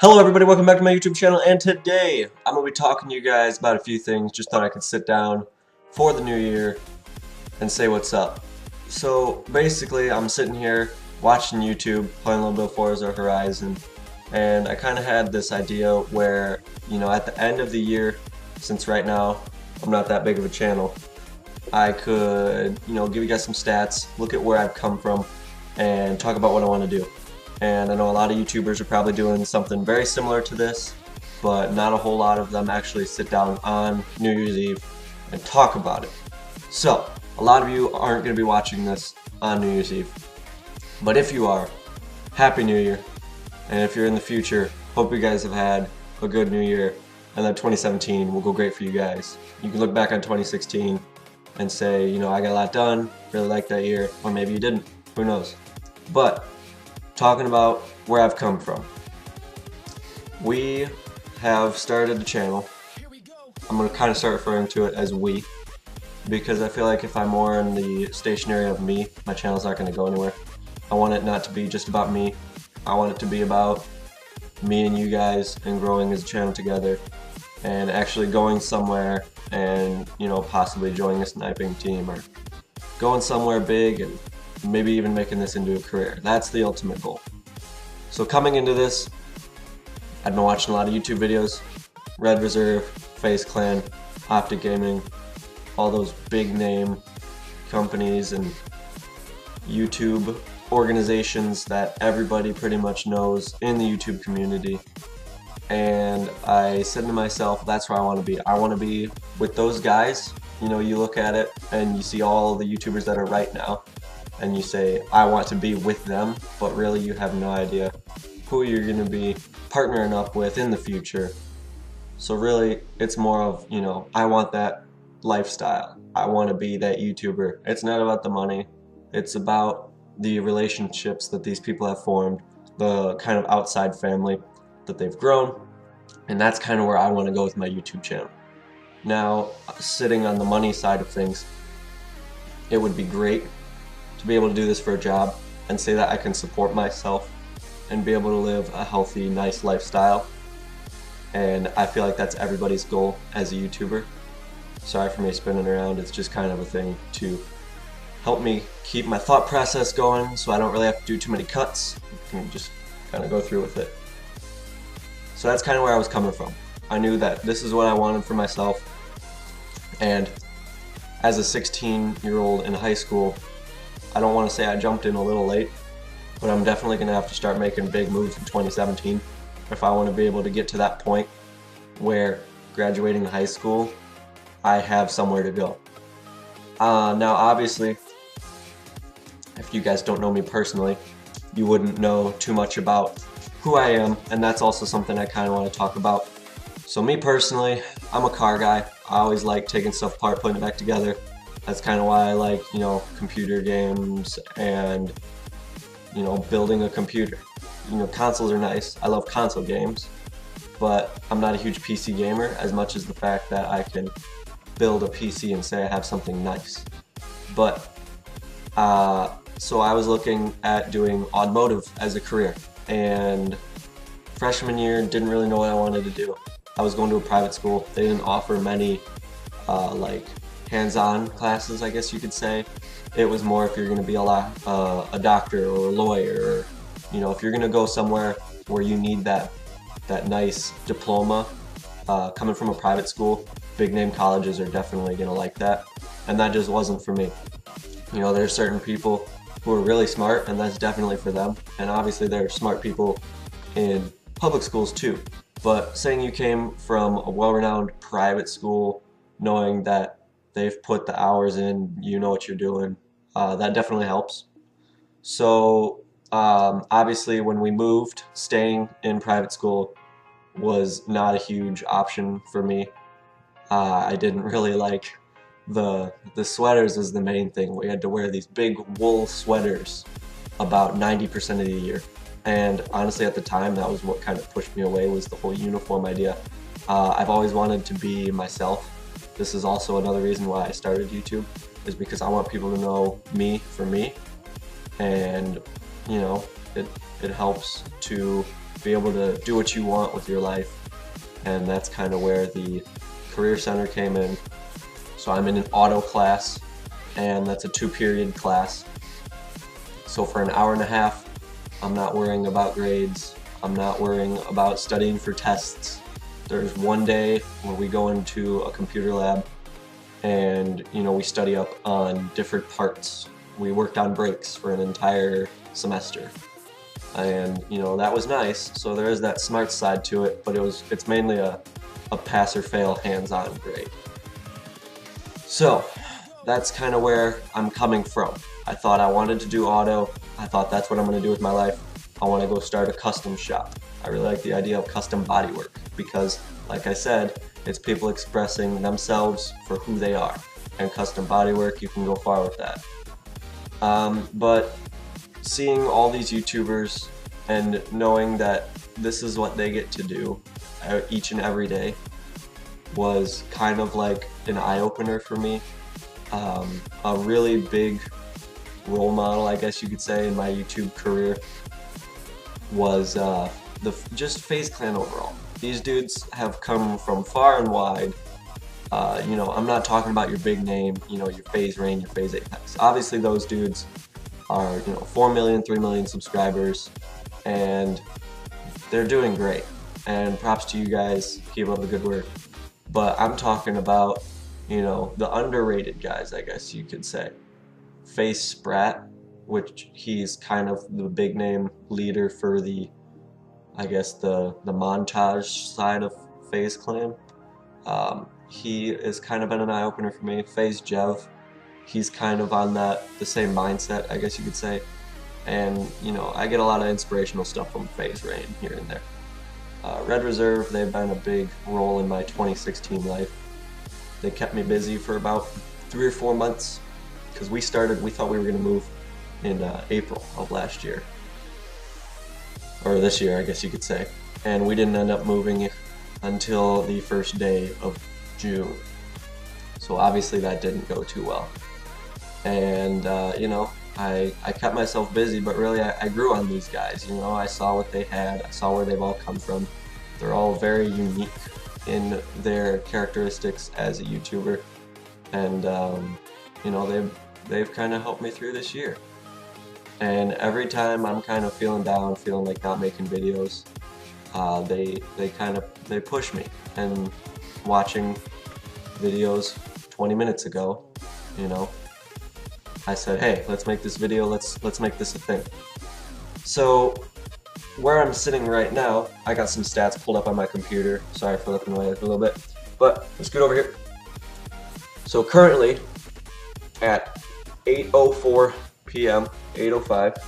Hello everybody, welcome back to my YouTube channel, and today I'm going to be talking to you guys about a few things. Just thought I could sit down for the new year and say what's up. So basically I'm sitting here watching YouTube, playing a little bit of Forza Horizon, and I kind of had this idea where, at the end of the year, since right now I'm not that big of a channel, I could, give you guys some stats, look at where I've come from, and talk about what I want to do. And I know a lot of YouTubers are probably doing something very similar to this, but not a whole lot of them actually sit down on New Year's Eve and talk about it. So, a lot of you aren't going to be watching this on New Year's Eve. But if you are, Happy New Year. And if you're in the future, hope you guys have had a good New Year and that 2017 will go great for you guys. You can look back on 2016 and say, I got a lot done, really liked that year, or maybe you didn't, who knows. But talking about where I've come from. We have started the channel. I'm going to kind of start referring to it as we, because I feel like if I'm more in the stationary of me, my channel's not going to go anywhere. I want it not to be just about me. I want it to be about me and you guys and growing as a channel together and actually going somewhere and, possibly joining a sniping team or going somewhere big and maybe even making this into a career. That's the ultimate goal. So coming into this, I've been watching a lot of YouTube videos, Red Reserve, FaZe Clan, Optic Gaming, all those big name companies and YouTube organizations that everybody pretty much knows in the YouTube community. And I said to myself, that's where I want to be. I want to be with those guys. You look at it and you see all the YouTubers that are right now and you say, I want to be with them, but really you have no idea who you're going to be partnering up with in the future. So really, it's more of, I want that lifestyle. I want to be that YouTuber. It's not about the money. It's about the relationships that these people have formed, the kind of outside family that they've grown, and that's kind of where I want to go with my YouTube channel. Now, sitting on the money side of things, it would be great to be able to do this for a job and say that I can support myself and be able to live a healthy, nice lifestyle. And I feel like that's everybody's goal as a YouTuber. Sorry for me spinning around, it's just kind of a thing to help me keep my thought process going so I don't really have to do too many cuts. I can just kind of go through with it. So that's kind of where I was coming from. I knew that this is what I wanted for myself, and as a 16-year-old in high school, I don't want to say I jumped in a little late, but I'm definitely going to have to start making big moves in 2017 if I want to be able to get to that point where graduating high school, I have somewhere to go. Now obviously, if you guys don't know me personally, you wouldn't know too much about who I am, and that's also something I kind of want to talk about. So me personally, I'm a car guy. I always like taking stuff apart, putting it back together. That's kind of why I like, computer games and, building a computer. Consoles are nice. I love console games, but I'm not a huge PC gamer as much as the fact that I can build a PC and say I have something nice. But, so I was looking at doing automotive as a career, and freshman year didn't really know what I wanted to do. I was going to a private school. They didn't offer many like hands-on classes, I guess you could say. It was more if you're going to be a doctor or a lawyer, or if you're going to go somewhere where you need that nice diploma. Coming from a private school, big name colleges are definitely going to like that, and that just wasn't for me. There's certain people who are really smart, and that's definitely for them, and obviously there are smart people in public schools too. But saying you came from a well-renowned private school, knowing that they've put the hours in, you know what you're doing, that definitely helps. So obviously when we moved, staying in private school was not a huge option for me. I didn't really like the sweaters was the main thing. We had to wear these big wool sweaters about 90% of the year. And honestly, at the time, that was what kind of pushed me away, was the whole uniform idea. I've always wanted to be myself. This is also another reason why I started YouTube, is because I want people to know me for me. And, it helps to be able to do what you want with your life. And that's kind of where the Career Center came in. So I'm in an auto class, and that's a 2-period class. So for an hour and a half, I'm not worrying about grades. I'm not worrying about studying for tests. There's one day where we go into a computer lab and, you know, we study up on different parts. We worked on brakes for an entire semester. And, you know, that was nice. So there is that smart side to it, but it's mainly a pass or fail hands-on grade. So that's kind of where I'm coming from. I thought I wanted to do auto. I thought that's what I'm going to do with my life. I want to go start a custom shop. I really like the idea of custom bodywork because, like I said, it's people expressing themselves for who they are. And custom bodywork, you can go far with that. But seeing all these YouTubers and knowing that this is what they get to do each and every day was kind of like an eye-opener for me. A really big role model, I guess you could say, in my YouTube career was just FaZe Clan overall. These dudes have come from far and wide. You know, I'm not talking about your big name, you know, your FaZe Rain, your FaZe Apex. Obviously those dudes are, you know, 4 million, 3 million subscribers, and they're doing great. And props to you guys, keep up the good work. But I'm talking about, you know, the underrated guys, I guess you could say. FaZe Sprat, which he's kind of the big name leader for the, I guess, the montage side of FaZe Clan. He has kind of been an eye-opener for me. FaZe Jev, he's kind of on the same mindset, I guess you could say. And, you know, I get a lot of inspirational stuff from FaZe Rain here and there. Red Reserve, they've been a big role in my 2016 life. They kept me busy for about 3 or 4 months because we thought we were going to move in April of last year. Or this year, I guess you could say. And we didn't end up moving until the first day of June. So obviously that didn't go too well. And, you know, I kept myself busy, but really I grew on these guys. You know, I saw what they had, I saw where they've all come from. They're all very unique in their characteristics as a YouTuber. And, you know, they've kind of helped me through this year. And every time I'm kind of feeling down, feeling like not making videos, they push me. And watching videos 20 minutes ago, you know, I said, hey, let's make this video, let's make this a thing. So where I'm sitting right now, I got some stats pulled up on my computer. Sorry for looking away a little bit, but let's get over here. So currently at 8:04 p.m., 8:05,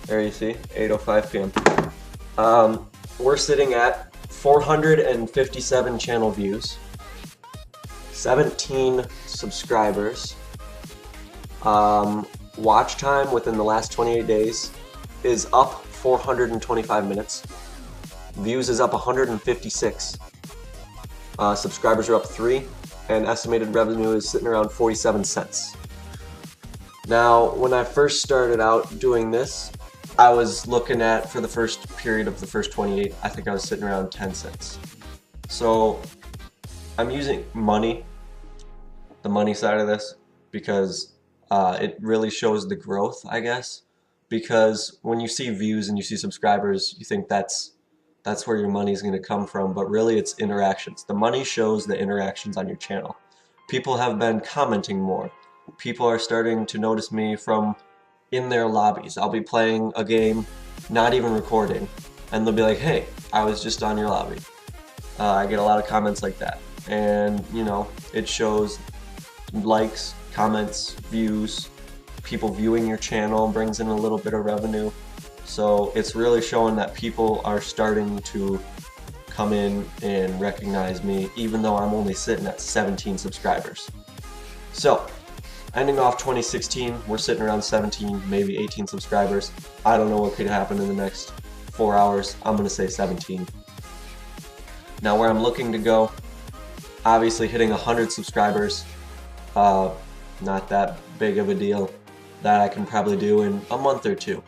there you see, 8:05 p.m. We're sitting at 457 channel views, 17 subscribers. Watch time within the last 28 days is up 425 minutes. Views is up 156. Subscribers are up 3, and estimated revenue is sitting around 47 cents. Now, when I first started out doing this, I was looking at, for the first period of the first 28, I think I was sitting around 10 cents. So I'm using money, the money side of this, because it really shows the growth, I guess. Because when you see views and you see subscribers, you think that's where your money is going to come from, but really it's interactions. The money shows the interactions on your channel. People have been commenting more. People are starting to notice me from in their lobbies. I'll be playing a game, not even recording, and they'll be like, hey, I was just on your lobby. I get a lot of comments like that. And, you know, it shows likes, comments, views, people viewing your channel, brings in a little bit of revenue. So it's really showing that people are starting to come in and recognize me, even though I'm only sitting at 17 subscribers. So, ending off 2016, we're sitting around 17, maybe 18 subscribers. I don't know what could happen in the next 4 hours. I'm going to say 17. Now where I'm looking to go, obviously hitting 100 subscribers, not that big of a deal. That I can probably do in a month or two.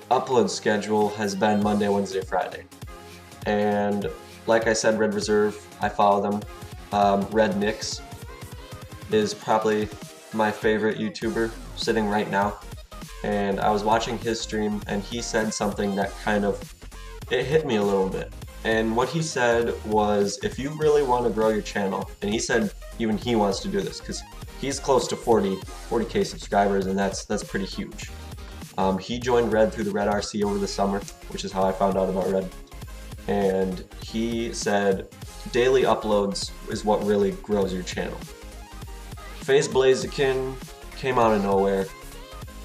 upload schedule has been Monday, Wednesday, Friday. And like I said, Red Reserve, I follow them. Red Nix is probably my favorite YouTuber sitting right now. And I was watching his stream and he said something that kind of, it hit me a little bit. And what he said was, if you really want to grow your channel, and he said even he wants to do this because he's close to 40K subscribers, and that's pretty huge. He joined Red through the Red RC over the summer, which is how I found out about Red. And he said daily uploads is what really grows your channel. FaZe Blaziken came out of nowhere.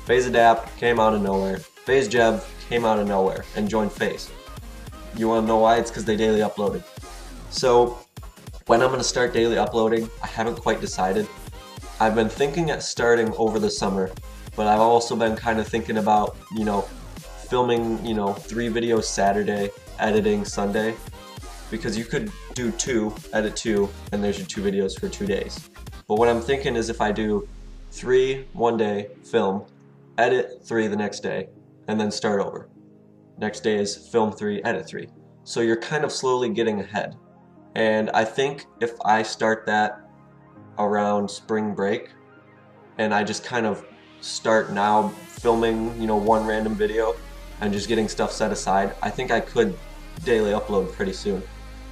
FaZe Adapt came out of nowhere. FaZe Jeb came out of nowhere and joined FaZe. You want to know why? It's because they daily uploaded. So when I'm going to start daily uploading, I haven't quite decided. I've been thinking at starting over the summer, but I've also been kind of thinking about, you know, filming, you know, 3 videos Saturday, editing Sunday, because you could do 2, edit 2, and there's your 2 videos for 2 days. But what I'm thinking is if I do 3 one day, film, edit 3 the next day, and then start over. Next day is film 3, edit 3. So you're kind of slowly getting ahead. And I think if I start that around spring break, and I just kind of start now filming, you know, 1 random video and just getting stuff set aside, I think I could daily upload pretty soon.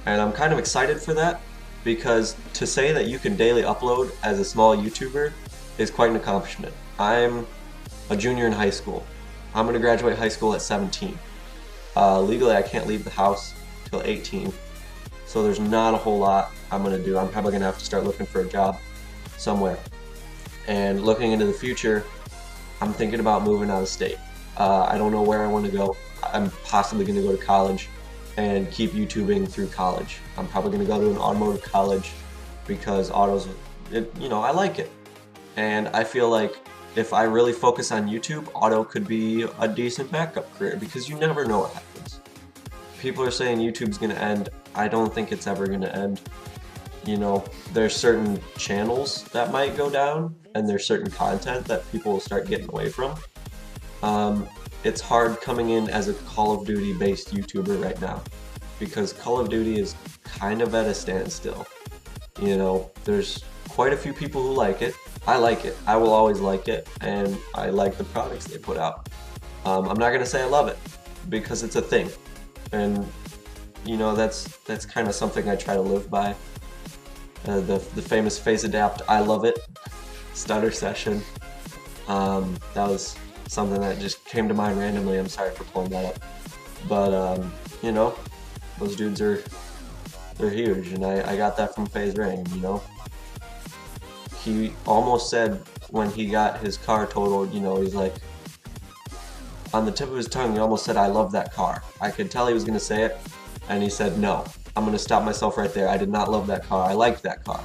And I'm kind of excited for that, because to say that you can daily upload as a small YouTuber is quite an accomplishment. I'm a junior in high school. I'm going to graduate high school at 17. Legally I can't leave the house till 18, so there's not a whole lot I'm going to do. I'm probably going to have to start looking for a job somewhere. And looking into the future, I'm thinking about moving out of state. I don't know where I want to go. I'm possibly going to go to college and keep YouTubing through college. I'm probably going to go to an automotive college because autos, you know, I like it. And I feel like if I really focus on YouTube, auto could be a decent backup career, because you never know what happens. People are saying YouTube's going to end. I don't think it's ever going to end. You know, there's certain channels that might go down, and there's certain content that people will start getting away from. It's hard coming in as a Call of Duty based YouTuber right now, because Call of Duty is kind of at a standstill. You know, there's quite a few people who like it. I like it. I will always like it, and I like the products they put out. I'm not gonna say I love it, because it's a thing, and you know, that's kind of something I try to live by. The famous FaZe Adapt, I love it, stutter session. That was something that just came to mind randomly. I'm sorry for pulling that up, but you know, those dudes they're huge, and I got that from FaZe Rain. You know, he almost said when he got his car totaled, you know, he's like, on the tip of his tongue, he almost said, "I love that car." I could tell he was gonna say it, and he said, "No, I'm gonna stop myself right there. I did not love that car. I liked that car.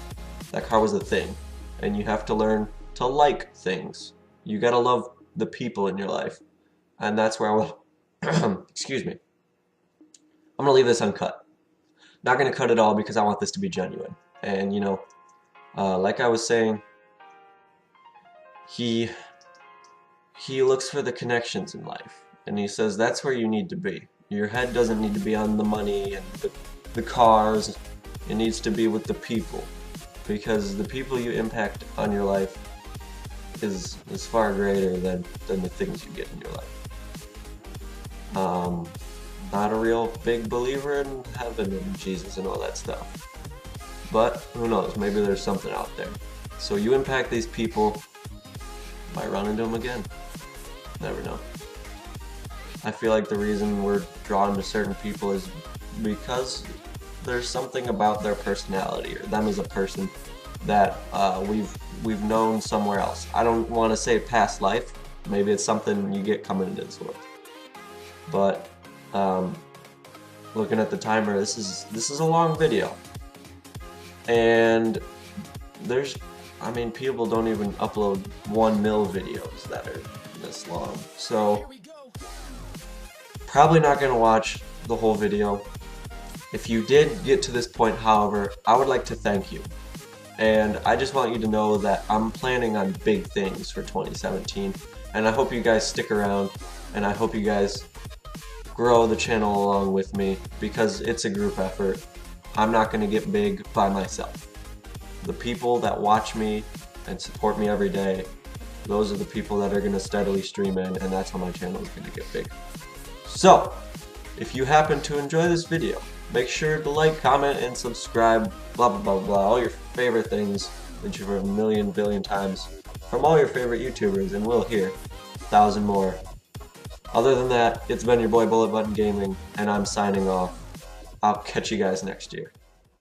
That car was a thing." And you have to learn to like things. You gotta love the people in your life, and that's where I will. Excuse me. I'm gonna leave this uncut. Not gonna cut it all because I want this to be genuine. And you know, like I was saying, he looks for the connections in life, and he says that's where you need to be. Your head doesn't need to be on the money and the cars. It needs to be with the people, because the people you impact on your life is far greater than the things you get in your life. Not a real big believer in heaven and Jesus and all that stuff, but who knows, maybe there's something out there. So you impact these people, might run into them again. Never know. I feel like the reason we're drawn to certain people is because there's something about their personality or them as a person that we've known somewhere else. I don't want to say past life. Maybe it's something you get coming into this world. But looking at the timer, this is a long video, and I mean, people don't even upload 1 mil videos that are this long. So probably not gonna watch the whole video. If you did get to this point, however, I would like to thank you. And I just want you to know that I'm planning on big things for 2017, And I hope you guys stick around, and I hope you guys grow the channel along with me, because it's a group effort. I'm not going to get big by myself. The people that watch me and support me every day, those are the people that are going to steadily stream in, and that's how my channel is going to get big. So, if you happen to enjoy this video, make sure to like, comment, and subscribe, blah blah blah blah, all your favorite things that you've heard a million billion times from all your favorite YouTubers, and we'll hear 1,000 more. Other than that, it's been your boy Bullet Button Gaming, and I'm signing off. I'll catch you guys next year.